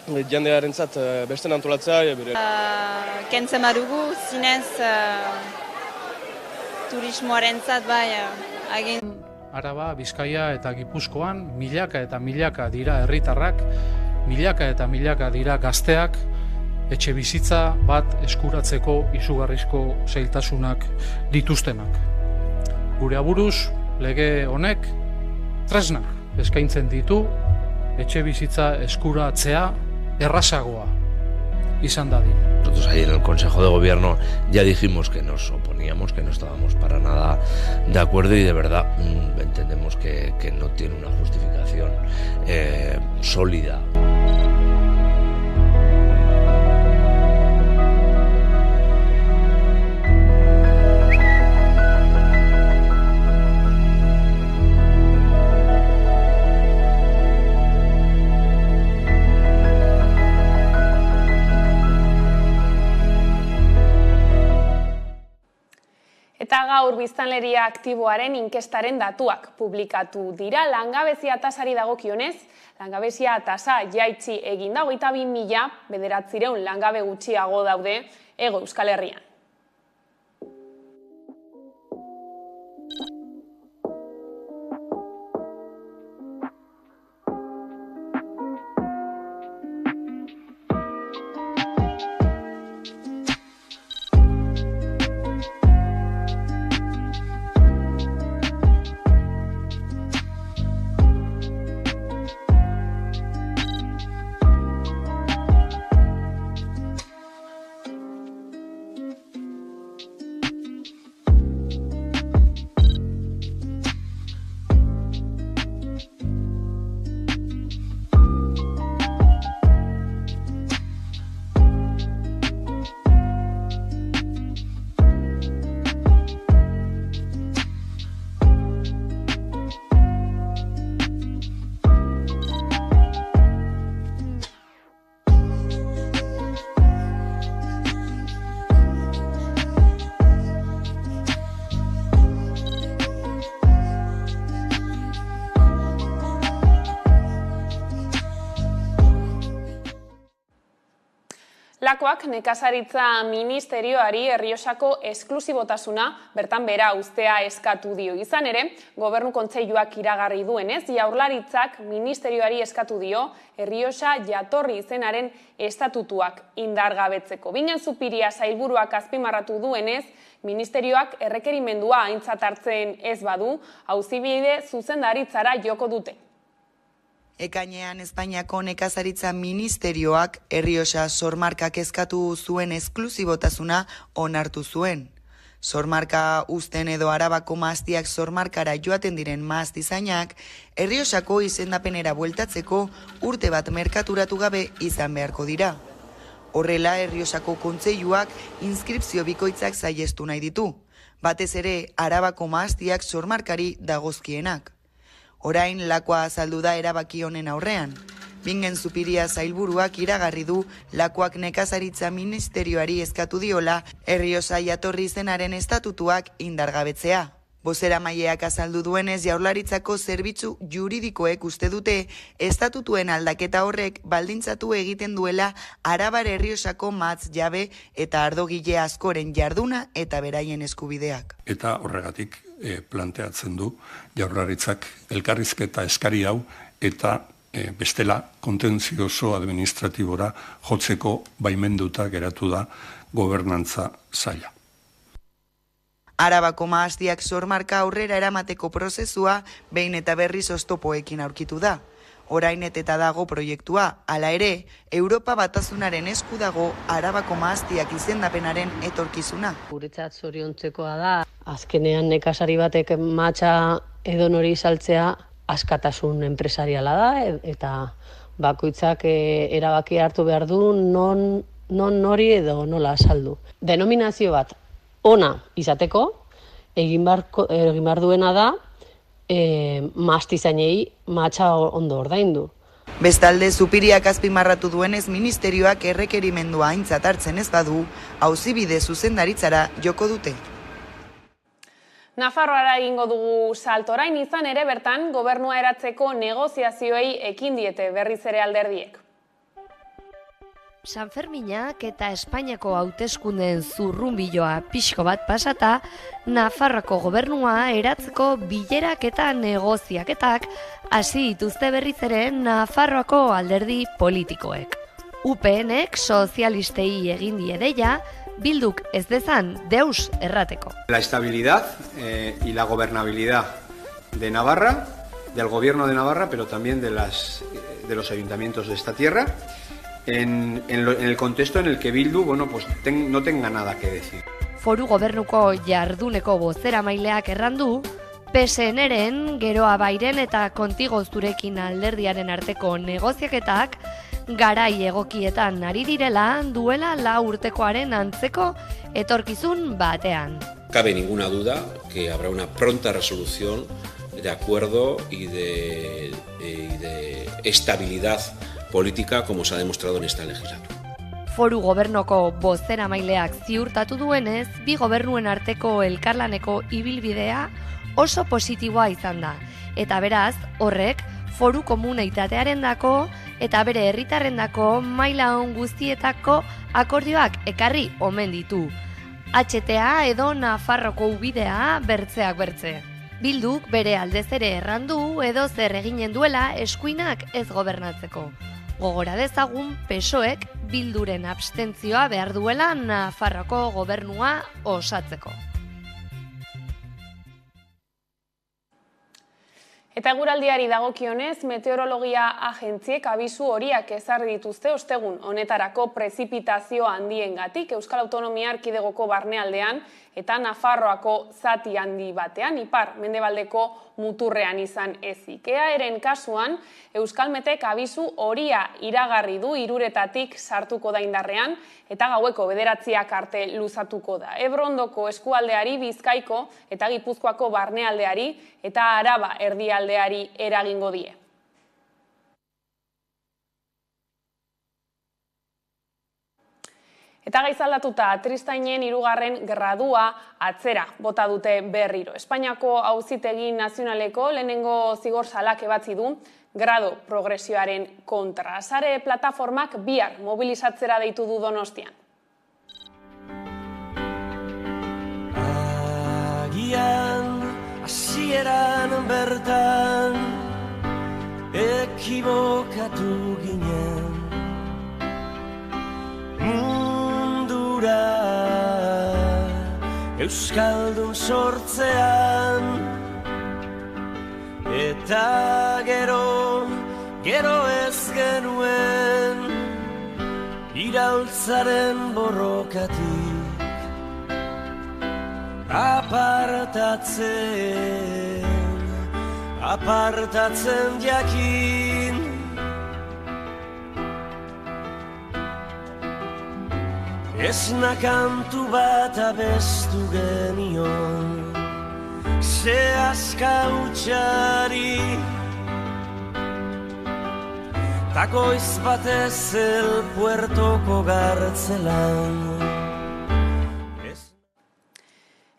jendearentzat beste antolatzea. Kentzen badugu, zinez turismoarentzat bai agin. Araba, Bizkaia eta Gipuzkoan milaka eta milaka dira herritarrak, milaka eta milaka dira gazteak, etxe bizitza bat eskuratzeko izugarrizko zailtasunak dituztenak. Gure aburuz, lege honek tresnak eskaintzen ditu, etxe bizitza eskuratzea errazagoa izan dadin. Nosotros ahí en el Consejo de Gobierno ya dijimos que nos oponíamos, que no estábamos para nada de acuerdo y de verdad entendemos que no tiene una justificación sólida. Eta gaur biztanleria aktiboaren inkestaren datuak publikatu dira. Langabezia tasari dagokionez, langabezia tasa jaitsi egin da, 22.900 langabe gutxiago daude Hego Euskal Herrian. Lakoak nekazaritza ministerioari Errioxako esklusibotasuna bertan bera uztea eskatu dio. Izan ere, Gobernu Kontseiluak iragarri duenez, Jaurlaritzak ministerioari eskatu dio Errioxa jatorri izenaren estatutuak indargabetzeko. Bingen Zupiria sailburuak azpimarratu duenez, ministerioak errekerimendua aintzat hartzen ez badu, auzibide zuzendaritzara joko dute. Ekainean Espainiako nekazaritza ministerioak Errioxa sormarkak eskatu zuen esklusibotasuna onartu zuen. Sormarka uzten edo Arabako maaztiak sormarkara joaten diren maaztizainak, Errioxako izendapenera bueltatzeko urte bat merkaturatu gabe izan beharko dira. Horrela, Errioxako Kontseiluak inskripzio bikoitzak saihestu nahi ditu, batez ere Arabako maaztiak sormarkari dagozkienak. Orain Lakoa azaldu da erabaki honen aurrean. Bingen Zupiria sailburuak iragarri du Lakoak nekazaritza ministerioari eskatu diola Errioxa jatorri izenaren estatutuak indargabetzea. Bozeramaileak azaldu duenez, Jaurlaritzako zerbitzu juridikoek uste dute estatutuen aldaketa horrek baldintzatu egiten duela Arabar Errioxako matz jabe eta ardogile askoren jarduna eta beraien eskubideak. Eta horregatik planteatzen du Jaurlaritzak elkarrizketa eskari hau eta bestela kontentzioso administratibora jotzeko baimenduta geratu da gobernantza saila. Arabako maaztiak sormarka aurrera eramateko prozesua behin eta berriz oztopoekin aurkitu da. Orain eteta dago proiektua, hala ere, Europa Batasunaren esku dago Arabako maaztiak izendapenaren etorkizuna. Guretzat zoriontzekoa da, azkenean nekazari batek matxa edonori saltzea askatasun enpresariala da, eta bakoitzak erabaki hartu behar du non nori edo nola saldu. Denominazio bat ona izateko, egin behar duena da, maaztizainei matxa ondo ordaindu. Bestalde, Zupiriak azpimarratu duenez ministerioak errekerimendua aintzat hartzen ez badu, auzibide zuzendaritzara joko dute. Nafarroara egingo dugu saltorain izan ere bertan gobernua eratzeko negoziazioei ekin diete berriz ere alderdiek. Sanferminak eta Espainiako hauteskundeen zurrunbiloa pixko bat pasata, Nafarroako gobernua eratzeko bilerak eta negoziaketak hasi dituzte berriz ere Nafarroako alderdi politikoek. UPNek sozialistei egin die deia, Bilduk ez dezan deus errateko. La estabilidad y la gobernabilidad de Navarra, del gobierno de Navarra, pero también de los ayuntamientos de esta tierra, en el contexto en el que Bildu no tenga nada que decir. Foru gobernuko jarduneko bozeramaileak errandu, PSN-ren, Geroa Bairen eta Kontigo Zurekin alderdiaren arteko negoziaketak garai egokietan ari direla duela 4 urtekoaren antzeko etorkizun batean. Cabe ninguna duda que habrá una pronta resolución de acuerdo y de estabilidad política como se ha demostrado en esta legislatura. Foru gobernoko bozeramaileak ziurtatu duenez, bi gobernuen arteko elkarlaneko ibilbidea oso positiboa izan da. Eta beraz, horrek foru komunitatearendako eta bere herritarrendako maila on guztietako akordioak ekarri omen ditu. HTA edo Nafarroko ubidea bertzeak bertze. Bilduk bere aldez ere errandu edo zer eginen duela eskuinak ez gobernatzeko. Gogora dezagun PSOEk Bilduren abstentzioa behar duela Nafarroko gobernua osatzeko. Eta eguraldiari dagokionez, meteorologia agentziek abisu horiak ezarri dituzte ostegun honetarako prezipitazio handiengatik Euskal Autonomia Erkidegoko barnealdean eta Nafarroako zati handi batean, ipar mendebaldeko muturrean izan ezik. EAEren kasuan, Euskalmetek abisu horia iragarri du 3etatik sartuko da indarrean eta gaueko 9 arte luzatuko da. Ebrondoko eskualdeari, Bizkaiko eta Gipuzkoako barnealdeari eta Araba erdialdeari eragingo die. Eta gaizaldatuta Tristainen 3. gradua atzera bota dute berriro. Espainiako Auzitegi Nazionaleko lehenengo zigor salak ebatzi du grado progresioaren kontra. Sare plataformak bihar mobilizatzera deitu du Donostian. Agian hasieran bertan ekibokatu ginen. Euskaldun sortzean eta gero ez genuen iraultzaren borrokatik apartatzen jakin. Esna kantu bat abestu genion, ze aska utxari, takoiz batez el puertoko gartzelan.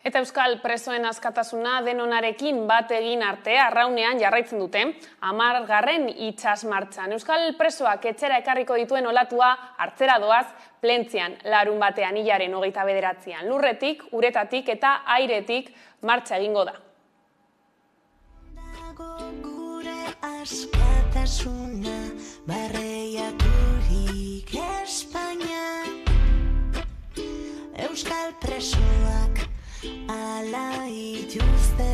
Eta Euskal presoen askatasuna denonarekin bat egin arte arraunean jarraitzen dute 10. itsasmartxan. Euskal presoak etxera ekarriko dituen olatua hartzera doaz Plentzian larun batean hilaren 29. Lurretik, uretatik eta airetik martxa egingo da. Gure askatasuna barreiaturik Espainia, Euskal presoak ala ituzte.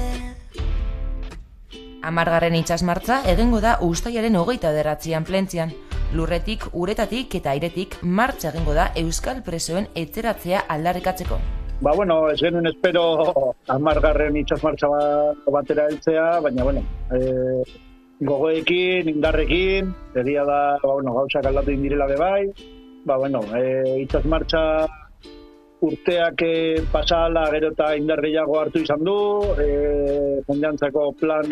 10. itsasmartza egingo da uztailaren 29. Plentzian. Lurretik, uretatik eta airetik martxa egingo da Euskal presoen etxeratzea aldarrikatzeko. Ez genuen espero 10. itsasmartza batera heltzea, baina gogoekin, indarrekin, egia da gauzak aldatu indirela bebai, itsasmartza urteak pasala gero eta indar gehiago hartu izan du, jendeantzako plan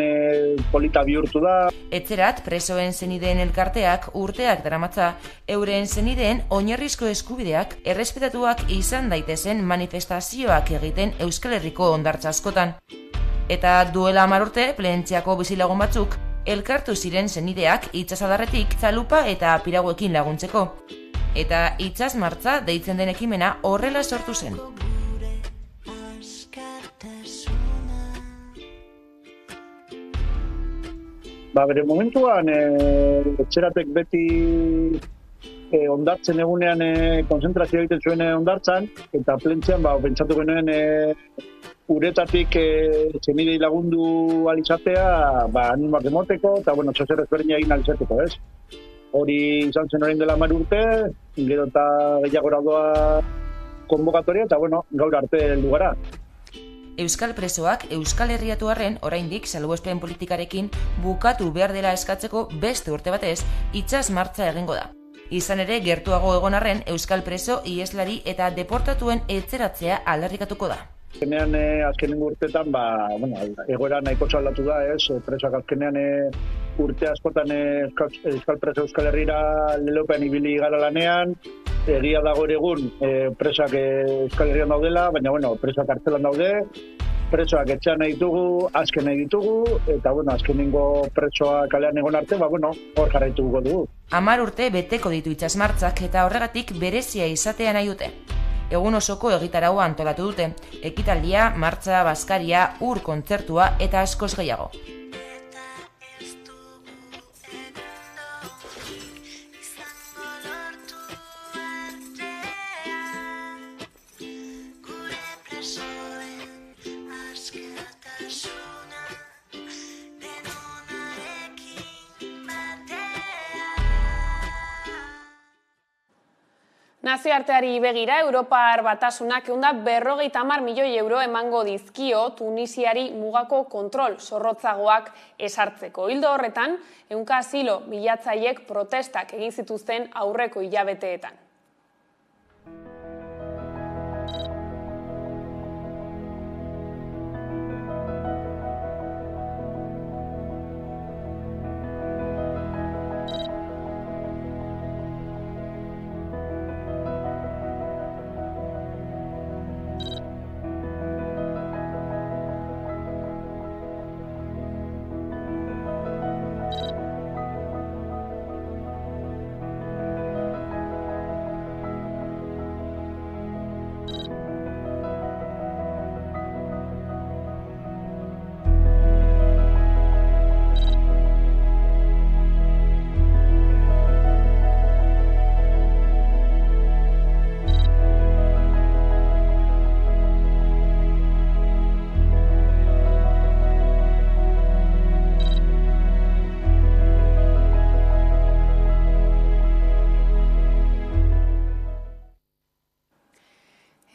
polita bihurtu da. Etxerat, presoen zenideen elkarteak urteak daramatza, euren zenideen oinarrizko eskubideak errespetatuak izan daitezen manifestazioak egiten Euskal Herriko hondartza askotan. Eta duela 10 urte, Plentziako bizilagun batzuk, elkartu ziren zenideak itsasadarretik zalupa eta piraguekin laguntzeko. eta itsasmartza deitzen den ekimena horrela sortu zen. Bere momentuan, etxeratek beti ondartzen egunean konzentrazioa egiten zuen ondartzan, eta plentzean pentsatu genuen uretatik txemidei lagundu alizatea, animak emoteko, eta txozer ezberdina egin alizateko, ez? Hori izan zen orain dela 10 urte, gero eta gehiagora doa konbokatoria, eta gaur arte heldu gara. Euskal presoak Euskal Herriatu arren oraindik salbuespen politikarekin bukatu behar dela eskatzeko beste urte batez itsasmartza egingo da. Izan ere, gertuago egon arren Euskal preso, iheslari eta deportatuen etzeratzea aldarrikatuko da. Azkenengo urteetan, egoera nahiko aldatu da, presoak azkenean urte askotan Euskal preso Euskal Herrira lelopean ibili gara lanean, egia dago egun presoak Euskal Herrian daudela, baina presoak kartzelan daude, presoak etxean nahi ditugu, azken nahi ditugu, eta azkenengo presoak kalean egon arte, hor jarraituko dugu. 10 urte beteko ditu itsasmartzak eta horregatik berezia izatea nahi dute. Egun osoko egitaraua antolatu dute, ekitaldia, martxa, bazkaria, ur kontzertua eta askoz gehiago. Nazioarteari begira, Europar Batasunak 150 milioi euro emango dizkio Tunisiari mugako kontrol zorrotzagoak esartzeko. Ildo horretan, 100 asilo bilatzaileek protestak egin zituzten aurreko hilabeteetan.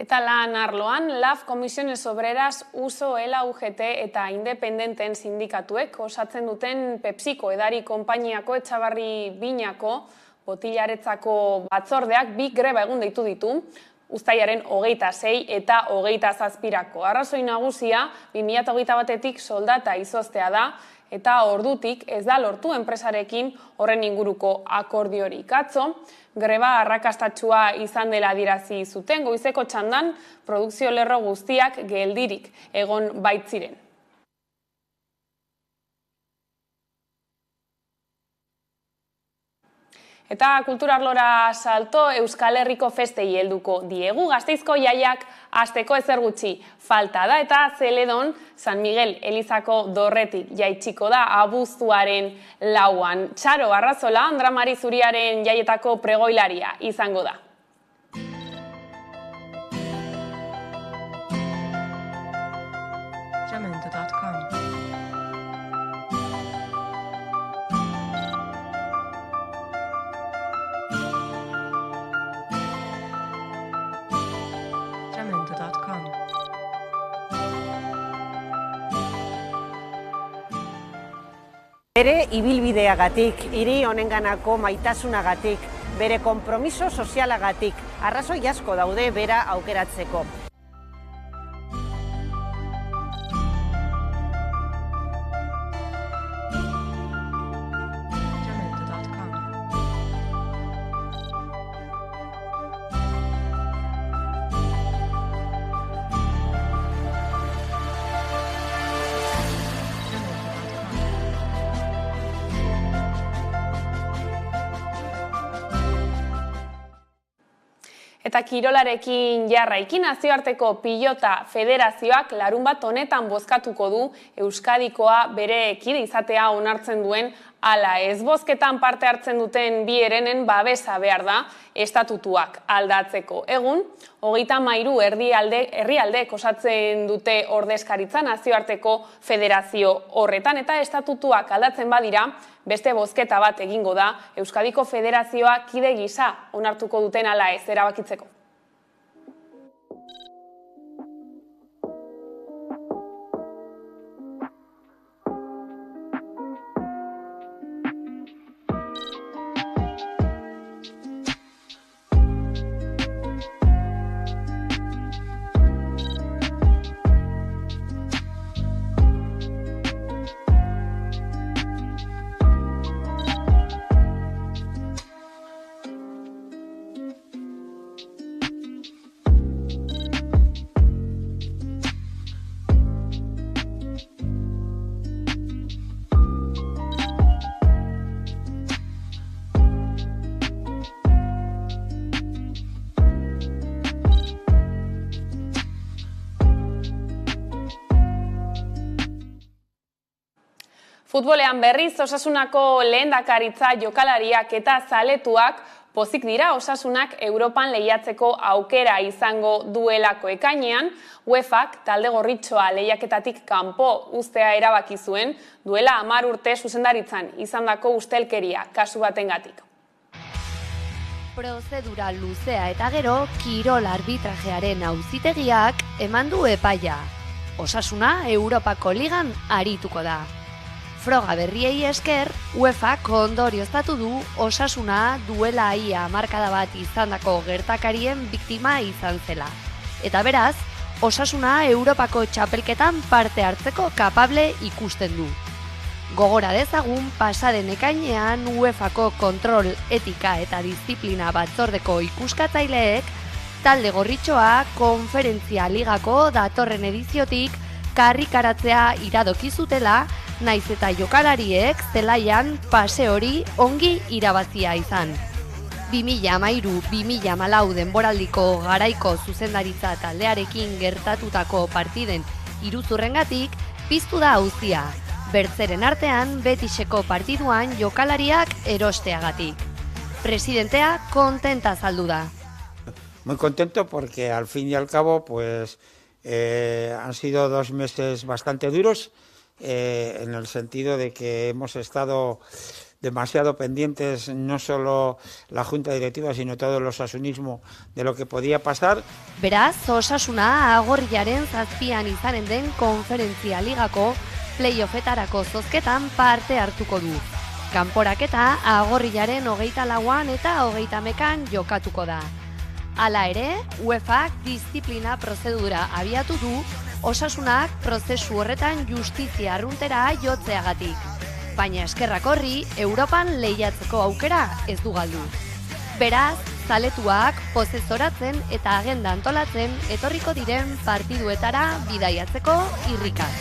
Eta lan arloan, LAF, Comisiones Obreras, USO, ELA, UGT eta independenten sindikatuek osatzen duten Pepsiko edari konpainiako Etxabarri Binako botilaretzako batzordeak 2 greba egun deitu ditu, uztailaren 26 eta 27-rako. Arrazoi nagusia 2021-etik soldata izoztea da, eta ordutik ez da lortu enpresarekin horren inguruko akordiorik. Atzo, greba arrakastatsua izan dela adierazi zuten, goizeko txandan produkzio lerro guztiak geldirik egon baitziren. Eta kulturarlora salto Euskal Herriko festei helduko diegu. Gasteizko jaiak hasteko ezer gutxi falta da eta Zeledon San Miguel Elizako dorretik jaitsiko da abuztuaren 4an. Txaro Arrazola, Andra Mari Zuriaren jaietako pregoilaria izango da. Bere ibilbideagatik, hiri honenganako maitasunagatik, bere konpromiso sozialagatik, arrazoi asko daude bera aukeratzeko. Eta kirolarekin jarraiki, Nazioarteko Pilota Federazioak larunbat honetan bozkatuko du Euskadikoa bere kide izatea onartzen duen ala ez. Bozketan parte hartzen duten bi herenen babesa behar da estatutuak aldatzeko. Egun, 33 herrialdek osatzen dute ordezkaritza Nazioarteko Federazio horretan, eta estatutuak aldatzen badira, beste bozketa bat egingo da Euskadiko Federazioa kide gisa onartuko duten ala ez erabakitzeko. Futbolean berriz Osasunako lehendakaritza jokalariak eta zaletuak pozik dira Osasunak Europan lehiatzeko aukera izango duelako. Ekainean, UEFAk talde gorritxoa lehiaketatik kanpo uztea erabaki zuen, duela 10 urte zuzendaritzan izandako ustelkeria kasu batengatik. Prozedura luzea eta gero, kirol arbitrajearen auzitegiak eman du epaia. Osasuna Europako ligan arituko da. Froga berriei esker, UEFAk ondorioztatu du Osasuna duela ia hamarkada bat izandako gertakarien biktima izan zela. Eta beraz, Osasuna Europako txapelketan parte hartzeko kapable ikusten du. Gogora dezagun, pasaden ekainean UEFAko kontrol, etika eta disiplina batzordeko ikuskatzaileek talde gorritxoa konferentzia ligako datorren ediziotik karrikaratzea iradoki zutela, naiz eta jokalariek zelaian pase hori ongi irabazia izan. 2013-2014 denboraldiko garaiko zuzendaritza taldearekin gertatutako partiden iruzurrengatik piztu da auzia. Bertzeren artean Betiseko partiduan jokalariak erosteagatik. Presidentea kontenta azaldu da. Muy contento porque al fin y al cabo pues han sido 2 meses bastante duros. En el sentido de que hemos estado demasiado pendientes, no solo la Junta Directiva, sino todo el osasunismo de lo que podía pasar. Beraz, Osasuna agorriaren 7an izanen den konferentzia ligako playoffetarako zozketan parte hartuko du. Kanporaketa agorriaren 24an eta 31an jokatuko da. Hala ere, UEFAk disiplina prozedura abiatu du Osasunak prozesu horretan justizia arruntera jotzeagatik. Baina eskerrak horri, Europan lehiatzeko aukera ez du galdu. Beraz, zaletuak pozezoratzen eta agenda antolatzen etorriko diren partiduetara bidaiatzeko irrikaz.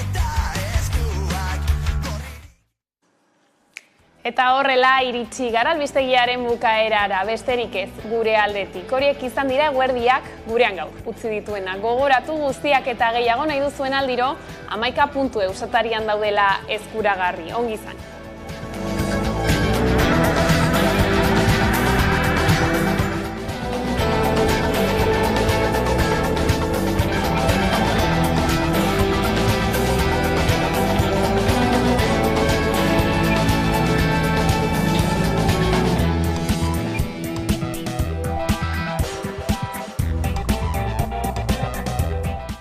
Eta horrela iritsi gara albistegiaren bukaerara, besterik ez gure aldetik. Horiek izan dira eguerdiak gurean gaur utzi dituena. Gogoratu guztiak eta gehiago nahi duzuen aldiro, 11.eus atarian daudela eskuragarri. Ongi izan.